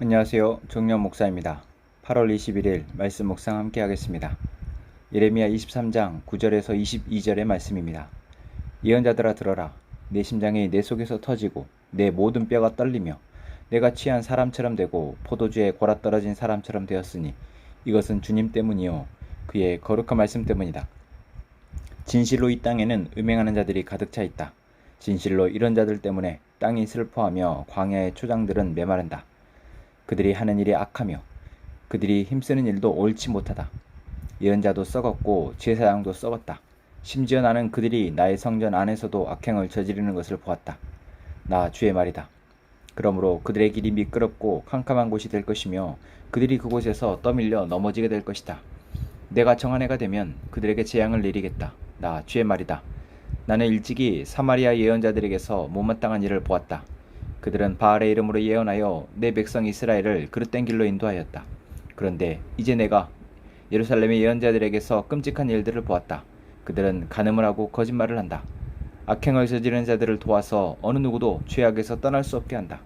안녕하세요. 정녕 목사입니다. 8월 21일 말씀 묵상 함께 하겠습니다. 예레미야 23장 9절에서 22절의 말씀입니다. 예언자들아 들어라. 내 심장이 내 속에서 터지고 내 모든 뼈가 떨리며 내가 취한 사람처럼 되고 포도주에 골아떨어진 사람처럼 되었으니 이것은 주님 때문이요 그의 거룩한 말씀 때문이다. 진실로 이 땅에는 음행하는 자들이 가득 차 있다. 진실로 이런 자들 때문에 땅이 슬퍼하며 광야의 초장들은 메마른다. 그들이 하는 일이 악하며 그들이 힘쓰는 일도 옳지 못하다. 예언자도 썩었고 제사장도 썩었다. 심지어 나는 그들이 나의 성전 안에서도 악행을 저지르는 것을 보았다. 나 주의 말이다. 그러므로 그들의 길이 미끄럽고 캄캄한 곳이 될 것이며 그들이 그곳에서 떠밀려 넘어지게 될 것이다. 내가 정한 해가 되면 그들에게 재앙을 내리겠다. 나 주의 말이다. 나는 일찍이 사마리아 예언자들에게서 못마땅한 일을 보았다. 그들은 바알의 이름으로 예언하여 내 백성 이스라엘을 그릇된 길로 인도하였다. 그런데 이제 내가 예루살렘의 예언자들에게서 끔찍한 일들을 보았다. 그들은 간음을 하고 거짓말을 한다. 악행을 저지르는 자들을 도와서 어느 누구도 죄악에서 떠날 수 없게 한다.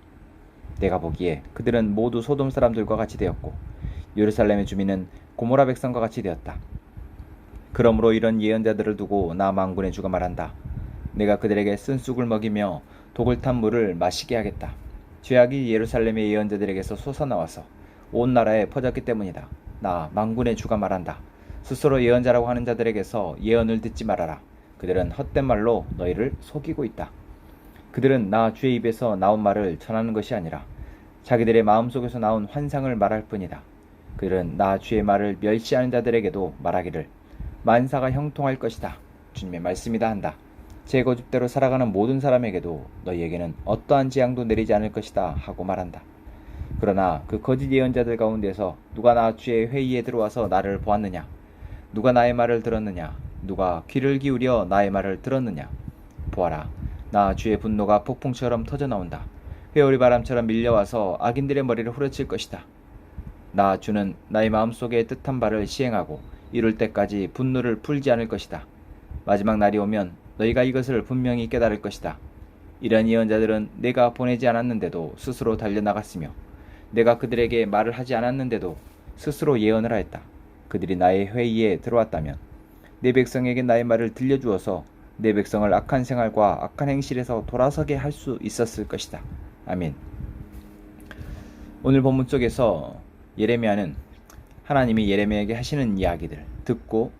내가 보기에 그들은 모두 소돔 사람들과 같이 되었고 예루살렘의 주민은 고모라 백성과 같이 되었다. 그러므로 이런 예언자들을 두고 나 만군의 주가 말한다. 내가 그들에게 쓴쑥을 먹이며 독을 탄 물을 마시게 하겠다. 죄악이 예루살렘의 예언자들에게서 솟아나와서 온 나라에 퍼졌기 때문이다. 나 만군의 주가 말한다. 스스로 예언자라고 하는 자들에게서 예언을 듣지 말아라. 그들은 헛된 말로 너희를 속이고 있다. 그들은 나 주의 입에서 나온 말을 전하는 것이 아니라 자기들의 마음속에서 나온 환상을 말할 뿐이다. 그들은 나 주의 말을 멸시하는 자들에게도 말하기를 만사가 형통할 것이다. 주님의 말씀이다 한다. 제 고집대로 살아가는 모든 사람에게도 너희에게는 어떠한 재앙도 내리지 않을 것이다 하고 말한다. 그러나 그 거짓 예언자들 가운데서 누가 나 주의 회의에 들어와서 나를 보았느냐? 누가 나의 말을 들었느냐? 누가 귀를 기울여 나의 말을 들었느냐? 보아라, 나 주의 분노가 폭풍처럼 터져나온다. 회오리 바람처럼 밀려와서 악인들의 머리를 후려칠 것이다. 나 주는 나의 마음속에 뜻한 바를 시행하고 이룰 때까지 분노를 풀지 않을 것이다. 마지막 날이 오면 너희가 이것을 분명히 깨달을 것이다. 이런 예언자들은 내가 보내지 않았는데도 스스로 달려나갔으며 내가 그들에게 말을 하지 않았는데도 스스로 예언을 하였다. 그들이 나의 회의에 들어왔다면 내 백성에게 나의 말을 들려주어서 내 백성을 악한 생활과 악한 행실에서 돌아서게 할 수 있었을 것이다. 아멘. 오늘 본문 속에서 예레미야는 하나님이 예레미야에게 하시는 이야기들 듣고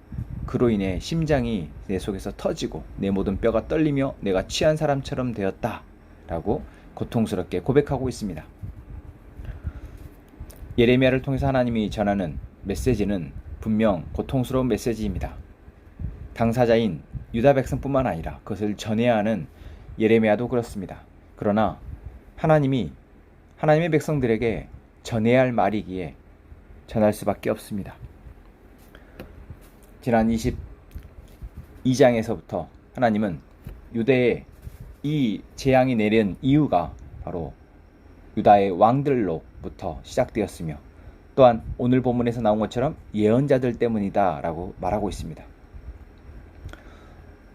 그로 인해 심장이 내 속에서 터지고 내 모든 뼈가 떨리며 내가 취한 사람처럼 되었다 라고 고통스럽게 고백하고 있습니다. 예레미야를 통해서 하나님이 전하는 메시지는 분명 고통스러운 메시지입니다. 당사자인 유다 백성뿐만 아니라 그것을 전해야 하는 예레미야도 그렇습니다. 그러나 하나님이 하나님의 백성들에게 전해야 할 말이기에 전할 수밖에 없습니다. 지난 22장에서부터 하나님은 유대에 이 재앙이 내린 이유가 바로 유다의 왕들로부터 시작되었으며 또한 오늘 본문에서 나온 것처럼 예언자들 때문이다 라고 말하고 있습니다.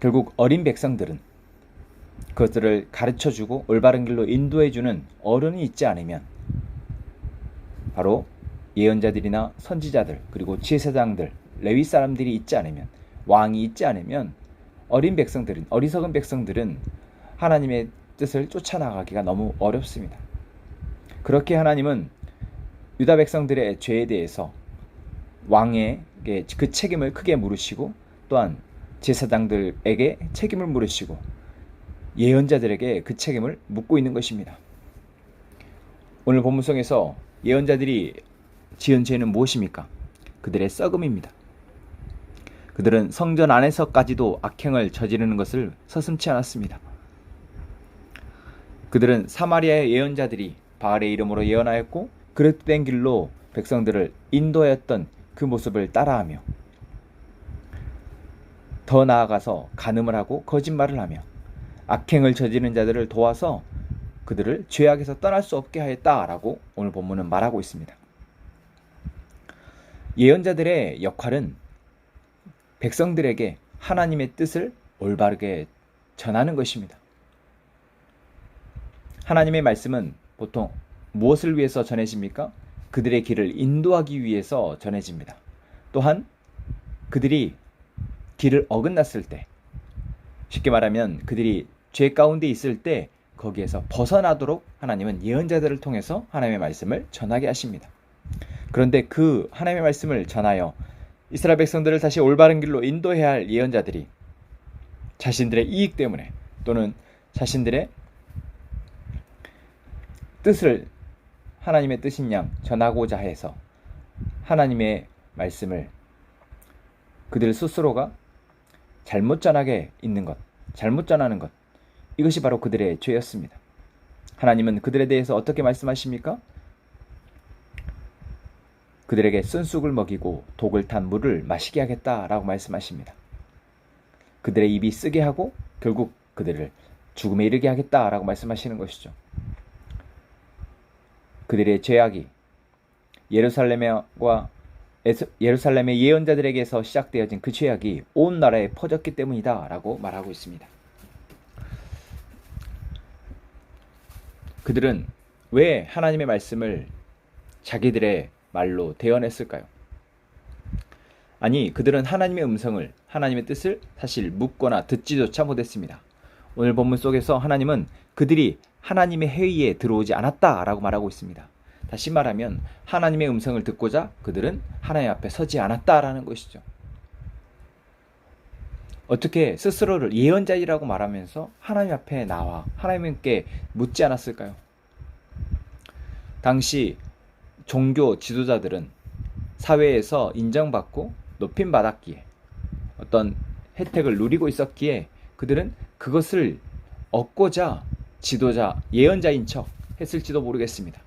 결국 어린 백성들은 그것들을 가르쳐주고 올바른 길로 인도해주는 어른이 있지 않으면 바로 예언자들이나 선지자들 그리고 제사장들 레위 사람들이 있지 않으면 왕이 있지 않으면 어리석은 백성들은 하나님의 뜻을 쫓아나가기가 너무 어렵습니다. 그렇게 하나님은 유다 백성들의 죄에 대해서 왕에게 그 책임을 크게 물으시고 또한 제사장들에게 책임을 물으시고 예언자들에게 그 책임을 묻고 있는 것입니다. 오늘 본문성에서 예언자들이 지은 죄는 무엇입니까? 그들의 썩음입니다. 그들은 성전 안에서까지도 악행을 저지르는 것을 서슴지 않았습니다. 그들은 사마리아의 예언자들이 바알의 이름으로 예언하였고 그릇된 길로 백성들을 인도하였던 그 모습을 따라하며 더 나아가서 간음을 하고 거짓말을 하며 악행을 저지르는 자들을 도와서 그들을 죄악에서 떠날 수 없게 하였다라고 오늘 본문은 말하고 있습니다. 예언자들의 역할은 백성들에게 하나님의 뜻을 올바르게 전하는 것입니다. 하나님의 말씀은 보통 무엇을 위해서 전해집니까? 그들의 길을 인도하기 위해서 전해집니다. 또한 그들이 길을 어긋났을 때, 쉽게 말하면 그들이 죄 가운데 있을 때 거기에서 벗어나도록 하나님은 예언자들을 통해서 하나님의 말씀을 전하게 하십니다. 그런데 그 하나님의 말씀을 전하여 이스라엘 백성들을 다시 올바른 길로 인도해야 할 예언자들이 자신들의 이익 때문에 또는 자신들의 뜻을 하나님의 뜻인 양 전하고자 해서 하나님의 말씀을 그들 스스로가 잘못 전하게 있는 것, 잘못 전하는 것, 이것이 바로 그들의 죄였습니다. 하나님은 그들에 대해서 어떻게 말씀하십니까? 그들에게 쓴쑥을 먹이고 독을 탄 물을 마시게 하겠다라고 말씀하십니다. 그들의 입이 쓰게 하고 결국 그들을 죽음에 이르게 하겠다라고 말씀하시는 것이죠. 그들의 죄악이 예루살렘의 예언자들에게서 시작되어진 그 죄악이 온 나라에 퍼졌기 때문이다 라고 말하고 있습니다. 그들은 왜 하나님의 말씀을 자기들의 말로 대언했을까요? 아니, 그들은 하나님의 음성을, 하나님의 뜻을 사실 묻거나 듣지조차 못했습니다. 오늘 본문 속에서 하나님은 그들이 하나님의 회의에 들어오지 않았다라고 말하고 있습니다. 다시 말하면 하나님의 음성을 듣고자 그들은 하나님 앞에 서지 않았다라는 것이죠. 어떻게 스스로를 예언자이라고 말하면서 하나님 앞에 나와 하나님께 묻지 않았을까요? 당시 종교 지도자들은 사회에서 인정받고 높임받았기에 어떤 혜택을 누리고 있었기에 그들은 그것을 얻고자 지도자, 예언자인 척 했을지도 모르겠습니다.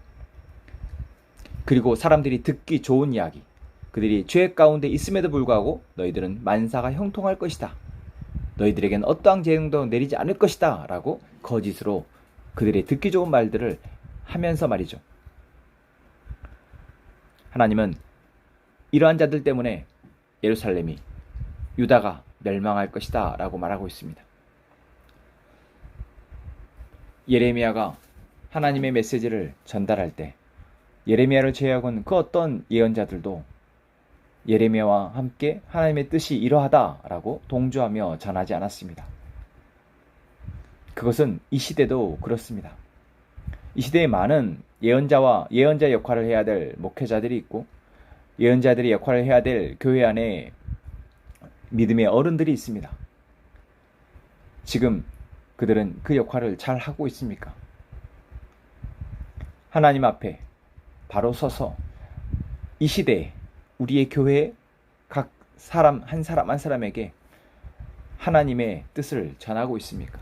그리고 사람들이 듣기 좋은 이야기, 그들이 죄 가운데 있음에도 불구하고 너희들은 만사가 형통할 것이다, 너희들에겐 어떠한 재앙도 내리지 않을 것이다 라고 거짓으로 그들의 듣기 좋은 말들을 하면서 말이죠. 하나님은 이러한 자들 때문에 예루살렘이, 유다가 멸망할 것이다 라고 말하고 있습니다. 예레미야가 하나님의 메시지를 전달할 때 예레미야를 제외하고는 그 어떤 예언자들도 예레미야와 함께 하나님의 뜻이 이러하다라고 동조하며 전하지 않았습니다. 그것은 이 시대도 그렇습니다. 이 시대에 많은 예언자 역할을 해야 될 목회자들이 있고 예언자들이 역할을 해야 될 교회 안에 믿음의 어른들이 있습니다. 지금 그들은 그 역할을 잘 하고 있습니까? 하나님 앞에 바로 서서 이 시대에 우리의 교회의 각 사람 한 사람에게 하나님의 뜻을 전하고 있습니까?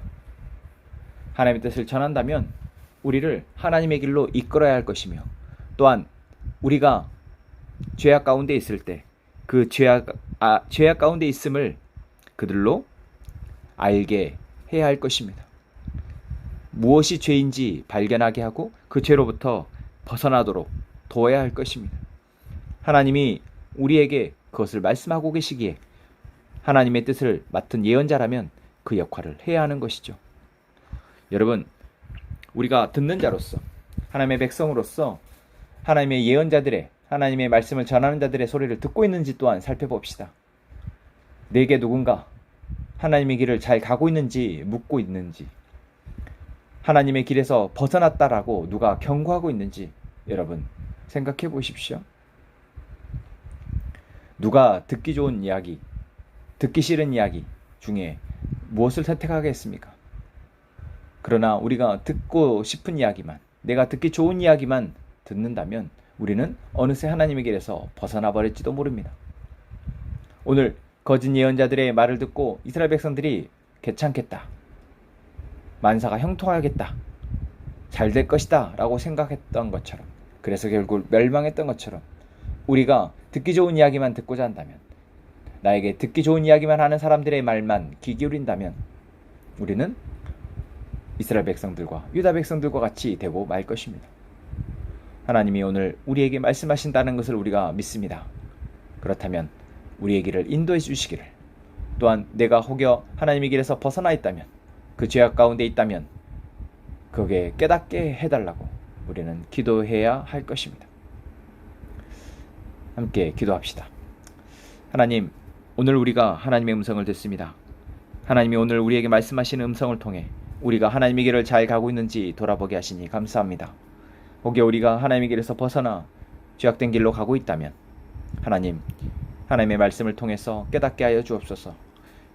하나님의 뜻을 전한다면 우리를 하나님의 길로 이끌어야 할 것이며, 또한 우리가 죄악 가운데 있을 때 그 죄악 가운데 있음을 그들로 알게 해야 할 것입니다. 무엇이 죄인지 발견하게 하고 그 죄로부터 벗어나도록 도와야 할 것입니다. 하나님이 우리에게 그것을 말씀하고 계시기에 하나님의 뜻을 맡은 예언자라면 그 역할을 해야 하는 것이죠. 여러분, 우리가 듣는 자로서, 하나님의 백성으로서 하나님의 예언자들의, 하나님의 말씀을 전하는 자들의 소리를 듣고 있는지 또한 살펴봅시다. 내게 누군가 하나님의 길을 잘 가고 있는지 묻고 있는지, 하나님의 길에서 벗어났다라고 누가 경고하고 있는지 여러분 생각해 보십시오. 누가 듣기 좋은 이야기, 듣기 싫은 이야기 중에 무엇을 선택하겠습니까? 그러나 우리가 듣고 싶은 이야기만, 내가 듣기 좋은 이야기만 듣는다면 우리는 어느새 하나님의 길에서 벗어나 버릴지도 모릅니다. 오늘 거짓 예언자들의 말을 듣고 이스라엘 백성들이 괜찮겠다, 만사가 형통하겠다, 잘 될 것이다 라고 생각했던 것처럼, 그래서 결국 멸망했던 것처럼 우리가 듣기 좋은 이야기만 듣고자 한다면, 나에게 듣기 좋은 이야기만 하는 사람들의 말만 귀 기울인다면 우리는 이스라엘 백성들과 유다 백성들과 같이 되고 말 것입니다. 하나님이 오늘 우리에게 말씀하신다는 것을 우리가 믿습니다. 그렇다면 우리의 길을 인도해 주시기를, 또한 내가 혹여 하나님의 길에서 벗어나 있다면, 그 죄악 가운데 있다면 거기에 깨닫게 해달라고 우리는 기도해야 할 것입니다. 함께 기도합시다. 하나님, 오늘 우리가 하나님의 음성을 듣습니다. 하나님이 오늘 우리에게 말씀하시는 음성을 통해 우리가 하나님의 길을 잘 가고 있는지 돌아보게 하시니 감사합니다. 혹여 우리가 하나님의 길에서 벗어나 죄악된 길로 가고 있다면 하나님의 말씀을 통해서 깨닫게 하여 주옵소서.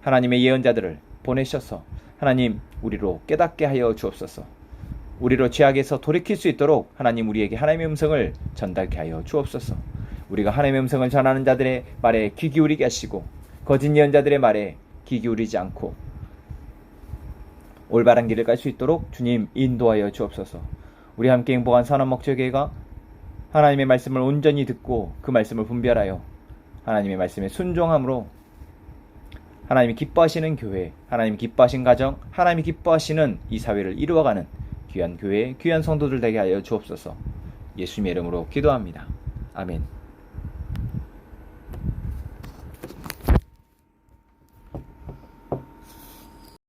하나님의 예언자들을 보내셔서 하나님 우리로 깨닫게 하여 주옵소서. 우리로 죄악에서 돌이킬 수 있도록 하나님 우리에게 하나님의 음성을 전달케 하여 주옵소서. 우리가 하나님의 음성을 전하는 자들의 말에 귀 기울이게 하시고 거짓 예언자들의 말에 귀 기울이지 않고 올바른 길을 갈 수 있도록 주님 인도하여 주옵소서. 우리 함께 행복한 산업목적회가 하나님의 말씀을 온전히 듣고 그 말씀을 분별하여 하나님의 말씀에 순종함으로 하나님이 기뻐하시는 교회, 하나님이 기뻐하신 가정, 하나님이 기뻐하시는 이 사회를 이루어가는 귀한 교회, 귀한 성도들 되게 하여 주옵소서. 예수님의 이름으로 기도합니다. 아멘.